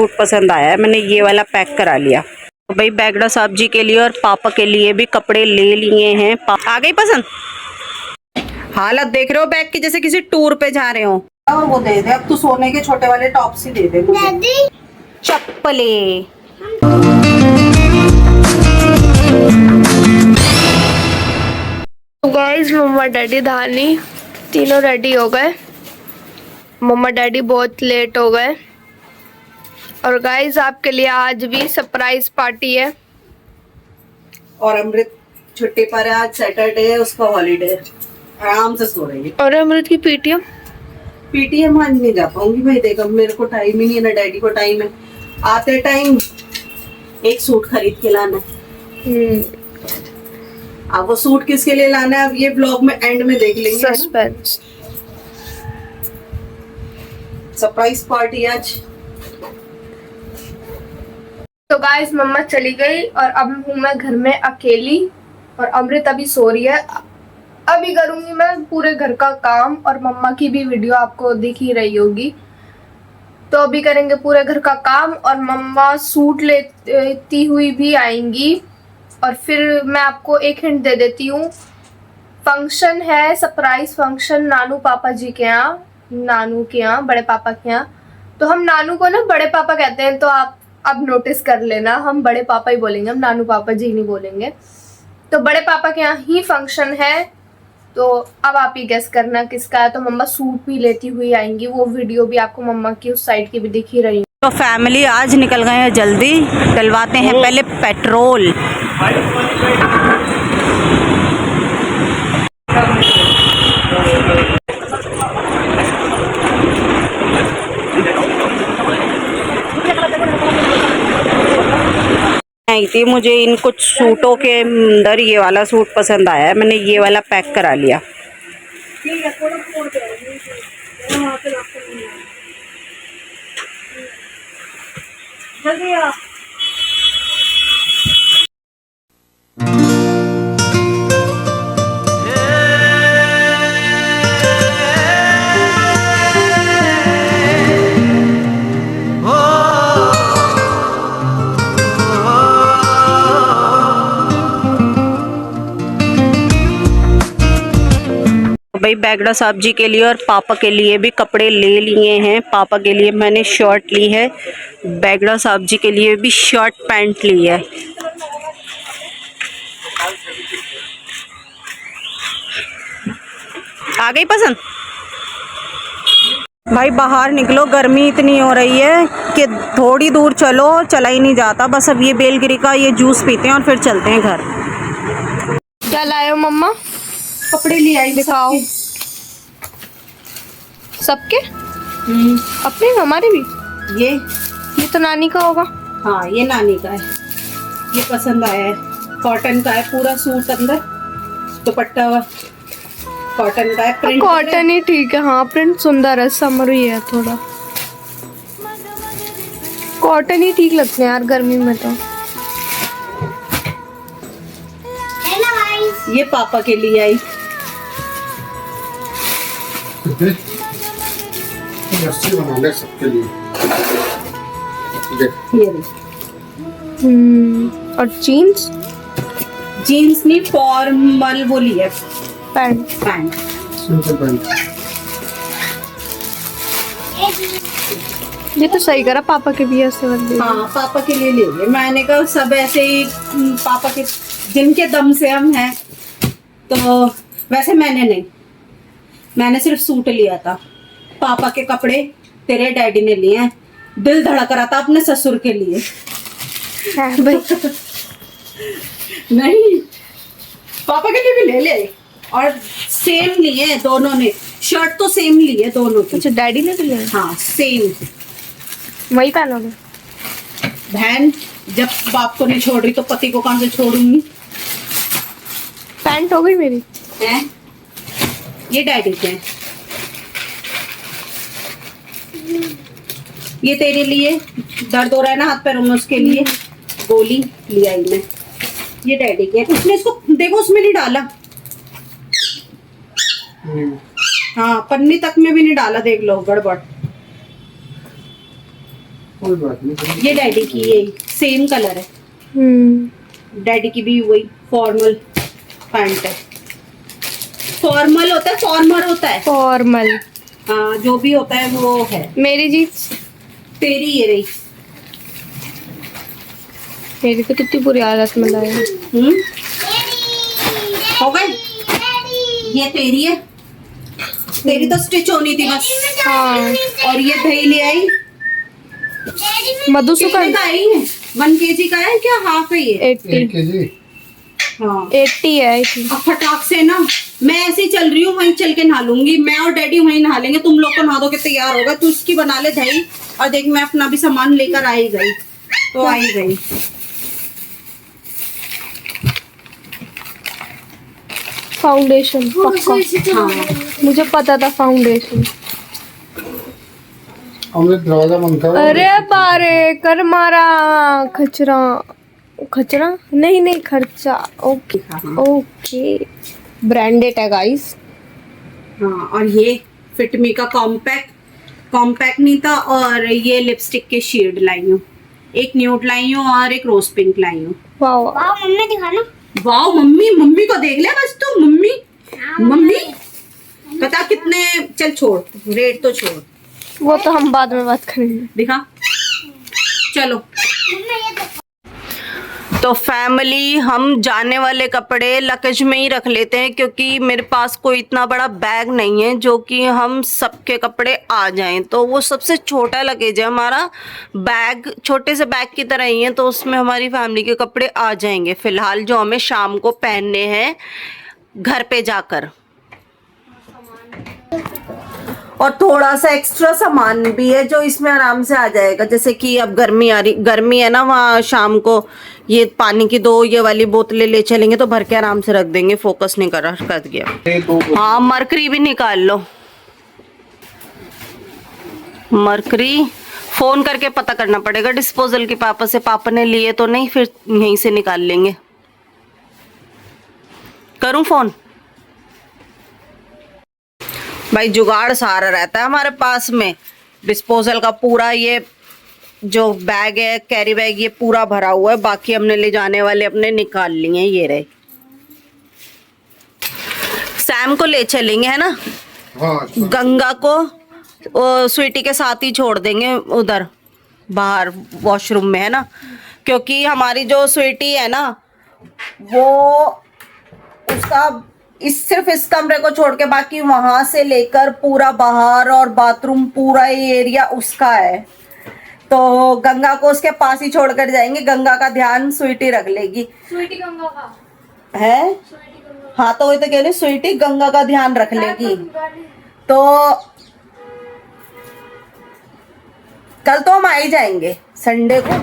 Suit पसंद आया है, मैंने ये वाला पैक करा लिया। तो भाई बैगड़ा साहब जी के लिए और पापा के लिए भी कपड़े ले लिए हैं। आ गई पसंद? हालत देख रहे हो बैग की, जैसे किसी टूर पे जा रहे हो। और वो दे दे, अब तू सोने के छोटे वाले टॉप्स ही दे दे मुझे। चप्पले तो गाइस मम्मा डैडी धानी तीनों रेडी हो गए। मम्मा डैडी बहुत लेट हो गए। और गाइस आपके लिए आज भी सरप्राइज पार्टी है। और अमृत छुट्टी पर है, आज सैटरडे है, उसका हॉलीडे है, आराम से सो रही है। और अमृत की पीटीएम आज नहीं जा पाऊंगी भाई, देखो मेरे को टाइम ही नहीं है, ना डैडी को टाइम है। आते टाइम एक सूट खरीद के लाना है। अब वो सूट किसके लिए लाना है, अब ये ब्लॉग में एंड में देख लेंगे। सस्पेंस। सरप्राइज पार्टी आज। तो गाइस मम्मा चली गई और अब हूँ मैं घर में अकेली और अमृत अभी सो रही है। अभी करूंगी मैं पूरे घर का काम और मम्मा की भी वीडियो आपको दिख ही रही होगी। तो अभी करेंगे पूरे घर का काम और मम्मा सूट लेती हुई भी आएंगी। और फिर मैं आपको एक हिंट दे देती हूँ, फंक्शन है, सरप्राइज फंक्शन नानू पापा जी के यहाँ, नानू के यहाँ, बड़े पापा के यहाँ। तो हम नानू को ना बड़े पापा कहते हैं, तो आप अब नोटिस कर लेना, हम बड़े पापा ही बोलेंगे, हम नानू पापा जी नहीं बोलेंगे। तो बड़े पापा के यहाँ ही फंक्शन है। तो अब आप ही गेस करना किसका है। तो मम्मा सूट भी लेती हुई आएंगी, वो वीडियो भी आपको मम्मा की उस साइड की भी दिख ही रही। तो फैमिली आज निकल गए हैं, जल्दी डलवाते हैं पहले पेट्रोल। आई थी, मुझे इन कुछ सूटों के अंदर ये वाला सूट पसंद आया है, मैंने ये वाला पैक करा लिया। जल्दी आ। भाई बैगड़ा साहब जी के लिए और पापा के लिए भी कपड़े ले लिए हैं। पापा के लिए मैंने शर्ट ली है, बैगड़ा साहब जी के लिए भी शर्ट पैंट ली है। आ गई पसंद? भाई बाहर निकलो, गर्मी इतनी हो रही है कि थोड़ी दूर चलो, चला ही नहीं जाता। बस अब ये बेलगिरी का ये जूस पीते हैं और फिर चलते हैं घर। क्या लाए हो मम्मा? कपड़े ले आई, दिखाओ। सबके? अपने हमारे भी? ये तो नानी का होगा। हाँ ये नानी का है, ये पसंद आया है। कॉटन का है पूरा सूट, अंदर दुपट्टा कॉटन का है, प्रिंट कॉटन ही ठीक है। हाँ प्रिंट सुंदर है, समरी है थोड़ा। कॉटन ही ठीक लगते हैं यार गर्मी में तो। ये पापा के लिए आई। सबके लिए। और जीन्स नहीं, फॉर्मल वो लिया पैंट। Simple pant. ये तो सही करा, पापा के भी ऐसे वाले। हाँ पापा के लिए ले लिए। मैंने कहा सब ऐसे ही पापा के, जिनके दम से हम हैं। तो वैसे मैंने सिर्फ सूट लिया था। पापा के कपड़े तेरे डैडी ने लिए हैं। दिल धड़क रहा था अपने ससुर के लिए। भाई नहीं, पापा के लिए भी ले ले। और सेम लिए दोनों ने, शर्ट तो सेम ली है दोनों की। अच्छा डैडी ने भी लिया? हाँ सेम। वही पहनोगे? बहन जब बाप को नहीं छोड़ रही तो पति को कहाँ से छोड़ूंगी। पैंट हो गई मेरी है, ये डैडी के हैं। ये तेरे लिए, दर्द हो रहा है ना हाथ पैरों में, उसके लिए गोली लिया ही मैं। ये डैडी के, उसने इसको देखो उसमें नहीं डाला। हाँ पन्नी तक में भी नहीं डाला, देख लो गड़बड़। कोई बात नहीं। ये डैडी की, ये सेम कलर है, डैडी की भी वही फॉर्मल पैंट है। फॉर्मल होता है, फॉर्मल होता है, फॉर्मल। हाँ जो भी होता है वो है। मेरी जीन्स, तेरी ये रही। मेरी तो कितनी बुरी हालत में लाई है। हो गए, ये तेरी है, तेरी तो स्टिच होनी थी बस। हाँ। और ये दही ले आई, मधुसूदन कितने का है ये? 1 kg का है क्या, हाफ है ये? 80 1 kg। हाँ 80 है आई थिंक। अब फटाक से ना, मैं ऐसे ही चल रही हूँ, वहीं चल के नहा लूंगी। मैं और डैडी वहीं नहा लेंगे, तुम लोग को नहा दो के तैयार होगा। तू उसकी बना ले दही, और देख मैं अपना भी सामान लेकर आई गई, तो आई गई। फाउंडेशन पक्का, हाँ मुझे पता था फाउंडेशन। हमने दरवाजा बंद करा। अरे बारे कर मारा, खचरा खचरा नहीं नहीं खर्चा। ओके ओके, ब्रांडेड है गाइस। हाँ, और ये फिटमी का कॉम्पैक्ट नहीं था, और ये लिपस्टिक के शेड लाई हूँ, एक न्यूड लाई हूँ और एक रोज पिंक लाई हूँ। वाह मम्मी दिखाना। वाह मम्मी को देख ले बस तू। मम्मी पता कितने, चल छोड़ रेट तो छोड़, वो तो हम बाद में बात करेंगे। दिखा चलो। तो फैमिली, हम जाने वाले कपड़े लगेज में ही रख लेते हैं, क्योंकि मेरे पास कोई इतना बड़ा बैग नहीं है जो कि हम सबके कपड़े आ जाएं। तो वो सबसे छोटा लगेज है हमारा, बैग छोटे से बैग की तरह ही है, तो उसमें हमारी फैमिली के कपड़े आ जाएंगे फिलहाल, जो हमें शाम को पहनने हैं घर पे जाकर। और थोड़ा सा एक्स्ट्रा सामान भी है जो इसमें आराम से आ जाएगा, जैसे कि अब गर्मी आ रही, गर्मी है ना, वहाँ शाम को ये पानी की 2 ये वाली बोतलें ले चलेंगे, तो भर के आराम से रख देंगे। फोकस नहीं कर गया। हाँ मरकरी भी निकाल लो, मरकरी फोन करके पता करना पड़ेगा डिस्पोजल के पापा से, पापा ने लिए तो नहीं, फिर यहीं से निकाल लेंगे। करूं फोन? भाई जुगाड़ सारा रहता है हमारे पास में। डिस्पोजल का पूरा ये जो बैग है, कैरी बैग, ये पूरा भरा हुआ है। बाकी हमने ले जाने वाले अपने निकाल लिए, ये रहे। सैम को ले चलेंगे है ना, हाँ गंगा को स्वीटी के साथ ही छोड़ देंगे उधर बाहर वॉशरूम में, है ना, क्योंकि हमारी जो स्वीटी है ना, वो उसका सिर्फ इस कमरे को छोड़ के बाकी वहां से लेकर पूरा बाहर और बाथरूम पूरा ये एरिया उसका है। तो गंगा को उसके पास ही छोड़कर जाएंगे, गंगा का ध्यान स्वीटी रख लेगी। स्वीटी गंगा का है, हाँ तो वही तो कह रही, स्वीटी गंगा का ध्यान रख लेगी। तो कल तो हम आ ही जाएंगे संडे को।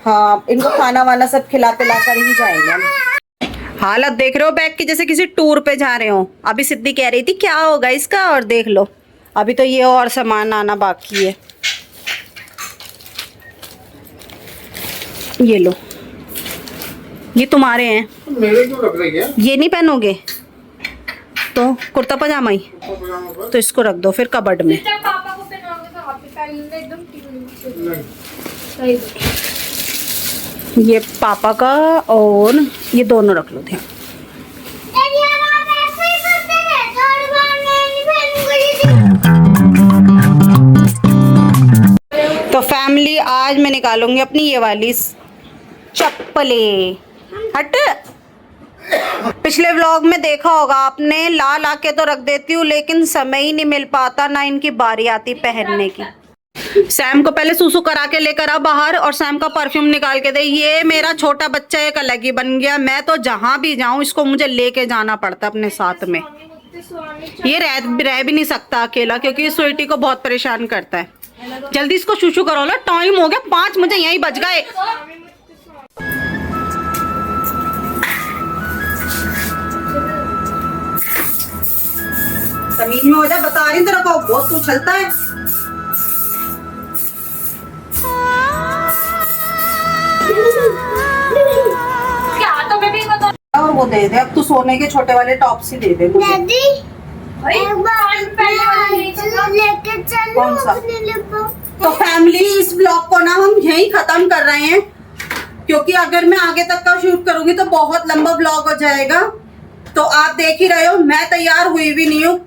हाँ, इनको खाना वाना सब खिला पिला कर ही जाएंगे हम। हालत देख रहे हो बैग की, जैसे किसी टूर पे जा रहे हो। अभी सिद्धि कह रही थी क्या होगा इसका, और देख लो अभी तो ये और सामान आना बाकी है। ये लो, ये तुम्हारे हैं। मेरे क्यों रख रही है? ये नहीं पहनोगे तो कुर्ता पजामा ही, पजामा पर? तो इसको रख दो फिर कबर्ड में। पापा को पहनाओगे तो आप ही पहन लेंगे, एकदम ठीक नहीं। सही। ये पापा का, और ये दोनों रख लो ध्यान। तो फैमिली, आज मैं निकालूंगी अपनी ये वाली चप्पलें। हट, पिछले व्लॉग में देखा होगा आपने, ला के तो रख देती हूँ, लेकिन समय ही नहीं मिल पाता, ना इनकी बारी आती पहनने की। सैम को पहले सूसू करा के लेकर आ बाहर, और सैम का परफ्यूम निकाल के दे। ये मेरा छोटा बच्चा एक अलग ही बन गया, मैं तो जहां भी जाऊं इसको मुझे लेके जाना पड़ता अपने साथ में। ये रह भी नहीं सकता अकेला, क्योंकि स्वीटी को बहुत परेशान करता है। जल्दी इसको शूशू करो ला, टाइम हो गया 5, मुझे यहीं बज गए। तमीज में हो जा, बता रही तेरा को बहुत तू चलता है। क्या तो मैं भी बता। और वो दे दे, अब तू सोने के छोटे वाले टॉप्स ही दे दे मुझे। दादी एक बार लेके चलो कौन सा? अपने लिए तो फैमिली, इस ब्लॉग को ना हम यहीं खत्म कर रहे हैं, क्योंकि अगर मैं आगे तक का शूट करूंगी तो बहुत लंबा ब्लॉग हो जाएगा। तो आप देख ही रहे हो, मैं तैयार हुई भी नहीं हूँ,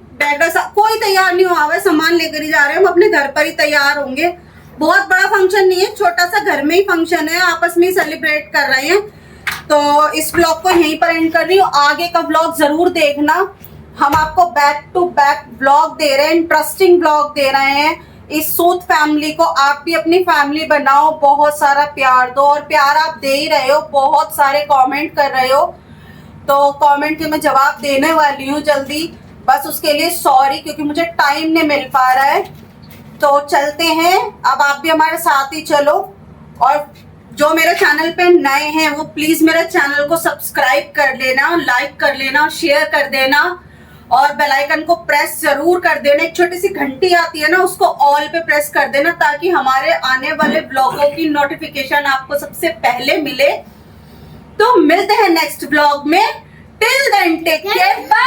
कोई तैयार नहीं हुआ है, सामान लेकर ही जा रहे हैं, हम अपने घर पर ही तैयार होंगे। बहुत बड़ा फंक्शन नहीं है, छोटा सा घर में ही फंक्शन है, आपस में ही सेलिब्रेट कर रहे हैं। तो इस ब्लॉग को यहीं पर एंड कर रही हूँ, आगे का ब्लॉग जरूर देखना। हम आपको बैक टू बैक ब्लॉग दे रहे हैं, इंटरेस्टिंग ब्लॉग दे रहे हैं। इस सूद फैमिली को आप भी अपनी फैमिली बनाओ, बहुत सारा प्यार दो, और प्यार आप दे ही रहे हो, बहुत सारे कमेंट कर रहे हो, तो कमेंट के मैं जवाब देने वाली हूँ जल्दी। बस उसके लिए सॉरी, क्योंकि मुझे टाइम नहीं मिल पा रहा है। तो चलते हैं, अब आप भी हमारे साथ ही चलो। और जो मेरे चैनल पे नए हैं वो प्लीज मेरे चैनल को सब्सक्राइब कर लेना, लाइक कर लेना, शेयर कर देना, और बेल आइकन को प्रेस जरूर कर देना। एक छोटी सी घंटी आती है ना, उसको ऑल पे प्रेस कर देना, ताकि हमारे आने वाले ब्लॉगों की नोटिफिकेशन आपको सबसे पहले मिले। तो मिलते हैं नेक्स्ट ब्लॉग में। Till then take care, bye.